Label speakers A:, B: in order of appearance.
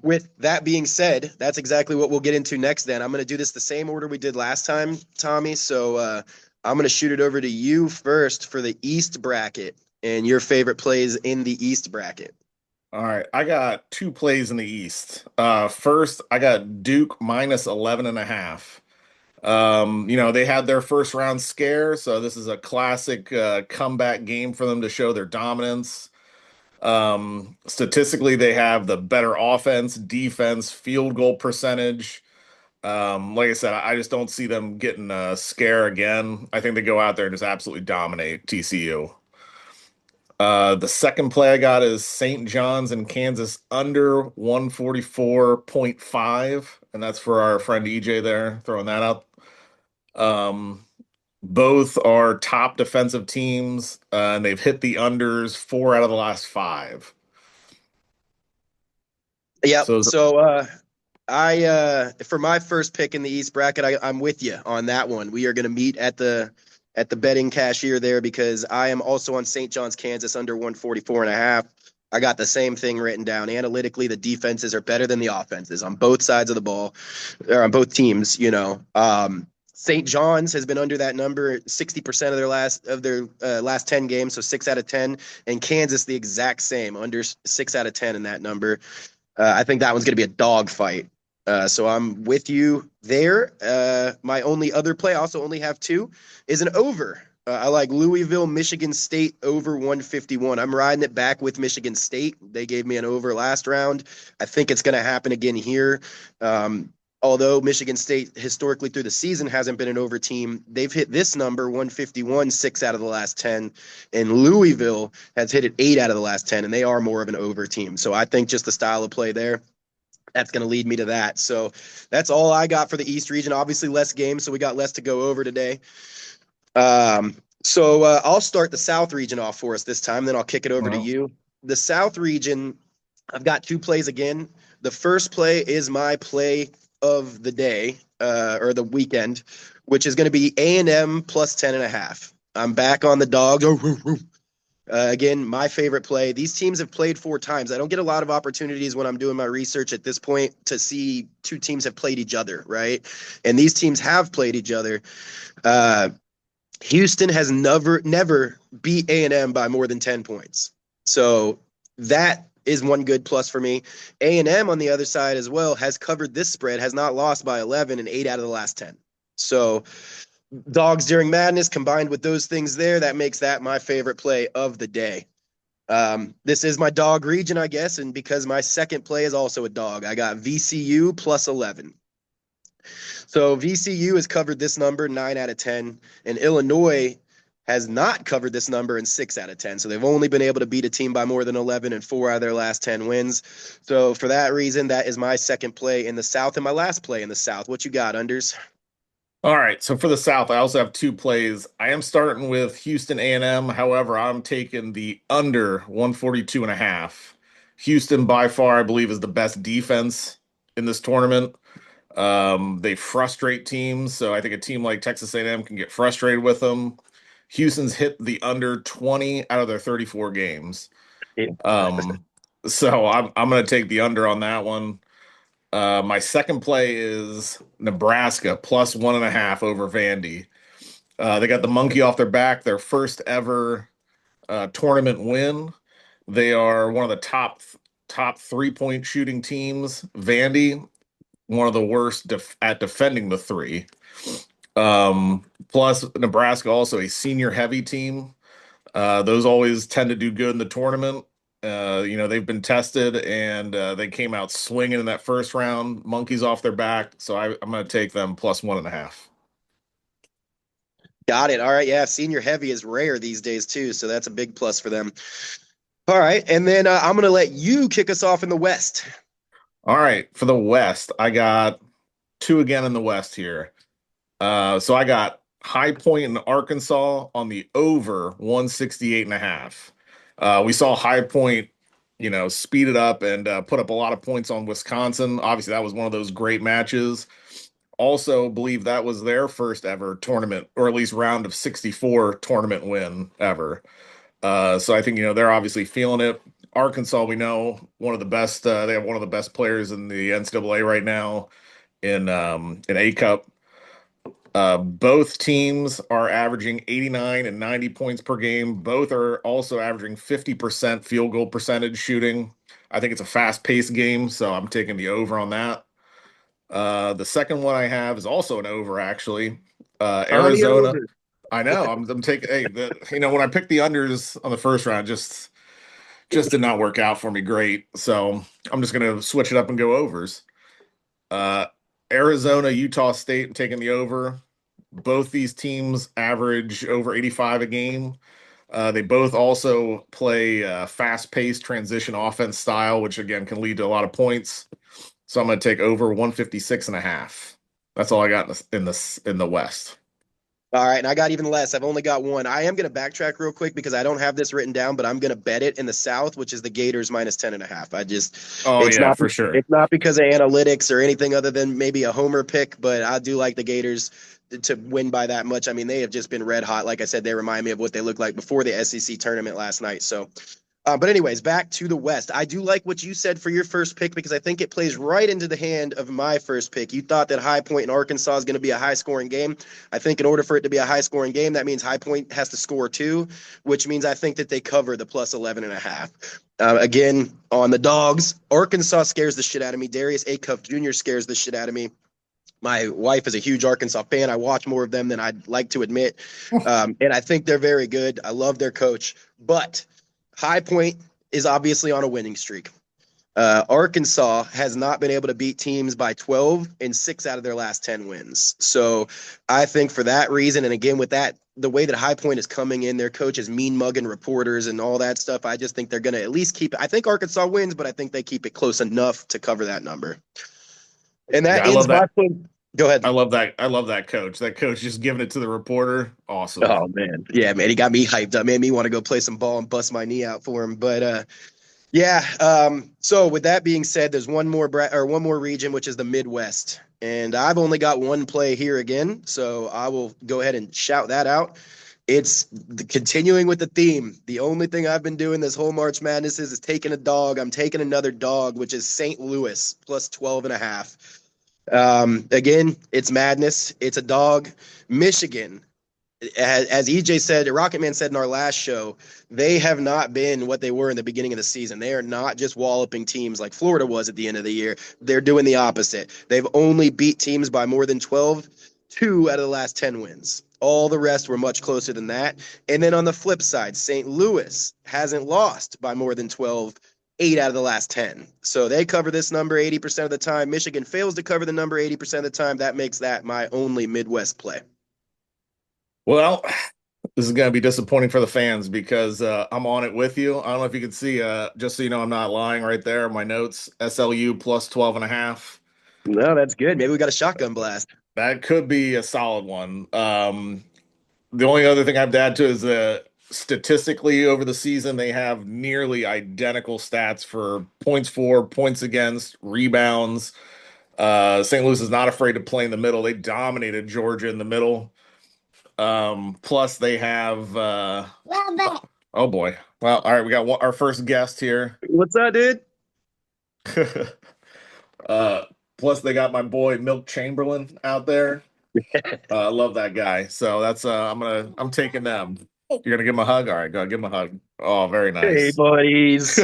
A: With that being said, that's exactly what we'll get into next. Then I'm going to do this the same order we did last time, Tommy. So I'm going to shoot it over to you first for the East bracket and your favorite plays in the East bracket.
B: All right, I got two plays in the East. First, I got Duke minus 11 and a half. They had their first round scare, so this is a classic comeback game for them to show their dominance. Statistically, they have the better offense, defense, field goal percentage. Like I said, I just don't see them getting a scare again. I think they go out there and just absolutely dominate TCU. The second play I got is St. John's in Kansas under 144.5, and that's for our friend EJ there, throwing that up. Um, Both are top defensive teams, and they've hit the unders four out of the last five.
A: Yep.
B: So,
A: So I for my first pick in the East bracket, I'm with you on that one. We are going to meet at the betting cashier there because I am also on St. John's, Kansas under 144 and a half. I got the same thing written down. Analytically, the defenses are better than the offenses on both sides of the ball, or on both teams. St. John's has been under that number 60% of their last 10 games, so 6 out of 10, and Kansas the exact same, under 6 out of 10 in that number. I think that one's going to be a dog fight. So I'm with you there. My only other play, I also only have two, is an over. I like Louisville, Michigan State over 151. I'm riding it back with Michigan State. They gave me an over last round. I think it's going to happen again here. Although Michigan State historically through the season hasn't been an over team, they've hit this number 151 6 out of the last 10, and Louisville has hit it 8 out of the last 10, and they are more of an over team. So I think just the style of play there, that's going to lead me to that. So that's all I got for the East region. Obviously, less games, so we got less to go over today. So I'll start the South region off for us this time, then I'll kick it over to
B: well,
A: you. The South region, I've got two plays again. The first play is my play of the day or the weekend, which is going to be A&M plus 10 and a half. I'm back on the dogs. Again, my favorite play. These teams have played 4 times. I don't get a lot of opportunities when I'm doing my research at this point to see two teams have played each other, right? And these teams have played each other. Uh, Houston has never beat A&M by more than 10 points. So that is one good plus for me. A&M on the other side as well has covered this spread, has not lost by 11 in 8 out of the last 10. So dogs during madness combined with those things there, that makes that my favorite play of the day. This is my dog region, I guess, and because my second play is also a dog, I got VCU plus 11. So VCU has covered this number 9 out of 10, and Illinois has not covered this number in 6 out of 10. So they've only been able to beat a team by more than 11 in 4 out of their last 10 wins. So for that reason, that is my second play in the South and my last play in the South. What you got, Unders?
B: all right. So for the South, I also have two plays. I am starting with Houston A&M. However, I'm taking the under 142 and a half. Houston, by far, I believe, is the best defense in this tournament. They frustrate teams, so I think a team like Texas A&M can get frustrated with them. Houston's hit the under 20 out of their 34 games.
A: Yeah.
B: Um, so I'm going to take the under on that one. My second play is Nebraska plus 1.5 over Vandy. They got the monkey off their back, their first ever tournament win. They are one of the top 3-point shooting teams. Vandy, one of the worst at defending the three. Plus, Nebraska also a senior heavy team. Those always tend to do good in the tournament. They've been tested and they came out swinging in that first round, monkeys off their back. So I'm going to take them plus 1.5.
A: Got it. All right. Yeah. Senior heavy is rare these days, too. So that's a big plus for them. All right. And then I'm going to let you kick us off in the West.
B: All right, for the West, I got two again in the West here. So I got High Point in Arkansas on the over 168 and a half. We saw High Point, speed it up and put up a lot of points on Wisconsin. Obviously, that was one of those great matches. Also, believe that was their first ever tournament, or at least round of 64 tournament win ever. So I think, they're obviously feeling it. Arkansas, we know one of the best. They have one of the best players in the NCAA right now in A Cup. Both teams are averaging 89 and 90 points per game. Both are also averaging 50% field goal percentage shooting. I think it's a fast-paced game, so I'm taking the over on that. The second one I have is also an over, actually.
A: On the
B: Arizona.
A: over.
B: I know. I'm taking. Hey, when I picked the unders on the first round, just did not work out for me great. So I'm just gonna switch it up and go overs. Uh, Arizona, Utah State, I'm taking the over. Both these teams average over 85 a game. They both also play fast-paced transition offense style, which again can lead to a lot of points. So I'm going to take over 156 and a half. That's all I got in the West.
A: All right, and I got even less. I've only got one. I am going to backtrack real quick because I don't have this written down, but I'm going to bet it in the South, which is the Gators minus 10.5.
B: Oh
A: It's
B: yeah,
A: not,
B: for sure.
A: it's not because of analytics or anything other than maybe a homer pick, but I do like the Gators to win by that much. I mean, they have just been red hot. Like I said, they remind me of what they looked like before the SEC tournament last night. So but anyways, back to the West. I do like what you said for your first pick because I think it plays right into the hand of my first pick. You thought that High Point in Arkansas is going to be a high-scoring game. I think in order for it to be a high-scoring game, that means High Point has to score 2, which means I think that they cover the plus 11.5. Again, on the dogs, Arkansas scares the shit out of me. Darius Acuff Jr. scares the shit out of me. My wife is a huge Arkansas fan. I watch more of them than I'd like to admit. And I think they're very good. I love their coach. But High Point is obviously on a winning streak. Arkansas has not been able to beat teams by 12 in 6 out of their last 10 wins. So I think for that reason, and again, with that, the way that High Point is coming in, their coach is mean mugging reporters and all that stuff. I just think they're going to at least keep it. I think Arkansas wins, but I think they keep it close enough to cover that number. And
B: Yeah,
A: that
B: I
A: ends
B: love
A: my
B: that.
A: point. Go ahead.
B: I love that. I love that coach. That coach just giving it to the reporter. Awesome.
A: Oh man. Yeah, man. He got me hyped up. Made me want to go play some ball and bust my knee out for him. But yeah. So with that being said, there's one more one more region, which is the Midwest. And I've only got one play here again. So I will go ahead and shout that out. It's continuing with the theme. The only thing I've been doing this whole March Madness is taking a dog. I'm taking another dog, which is St. Louis plus 12.5. Again, it's madness. It's a dog. Michigan, as EJ said, Rocket Man said in our last show, they have not been what they were in the beginning of the season. They are not just walloping teams like Florida was at the end of the year. They're doing the opposite. They've only beat teams by more than 12, 2 out of the last 10 wins. All the rest were much closer than that. And then on the flip side, St. Louis hasn't lost by more than 12, 8 out of the last 10. So they cover this number 80% of the time. Michigan fails to cover the number 80% of the time. That makes that my only Midwest play.
B: Well, this is going to be disappointing for the fans because I'm on it with you. I don't know if you can see, just so you know, I'm not lying right there. My notes, SLU plus 12 and a half.
A: No, that's good. Maybe we got a shotgun blast.
B: That could be a solid one. The only other thing I have to add to is statistically over the season, they have nearly identical stats for points for, points against, rebounds. St. Louis is not afraid to play in the middle. They dominated Georgia in the middle. Plus they have oh boy. Well, all right, we got our first guest here.
A: What's up, dude?
B: Plus they got my boy Milk Chamberlain out there. I love that guy. So that's I'm taking them. You're gonna give him a hug? All right, go give him a hug. Oh, very
A: Hey,
B: nice.
A: buddies.